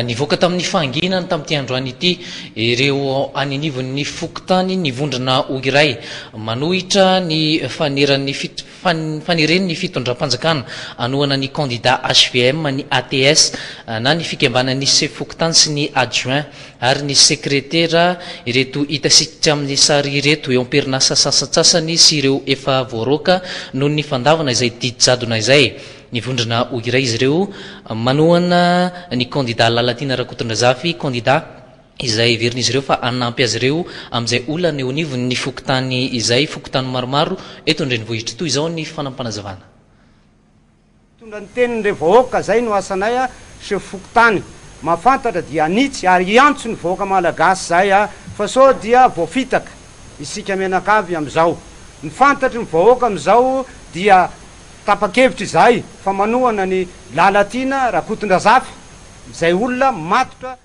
Nivoaka tamin'ny fanginana tamin'ity androany ity ireo aninivon'ny fokotany nivondrana hoy iray manohitra ny faneren'ny fitondram-panjakana anohana ny candidat HVM ny ATS na ny fikambanan'ny fokotany sy ny adjoint ary ny sekretera ireto hitasika amin'ny sary ireto eo am-perinasa sasatsasany sy ireo efa voaroka noho ny fandavana izay didijadona izay nivondrana hoy iray izy ireo manohana ny candidat Lalatina Rakotondrazafy candidat izay verin'izy ireo fa anampy azy ireo amin'izay olana eo anivony ny fokotany izay fokotany maromaro eto andrenivohitra toy izao ny fanampanazavana tondra ny tenin'ire vahoaka zay no asanay a se fokotany mafantatra dia anitsy ary iantso ny vahoaka malagasy zay a fa so dia voafitaka isika menakavy am'izao ny fantatry ny vahoaka am'izao dia tapakevitra izay fa manohana ny Lalatina Rakotondrazafy izay olona matotra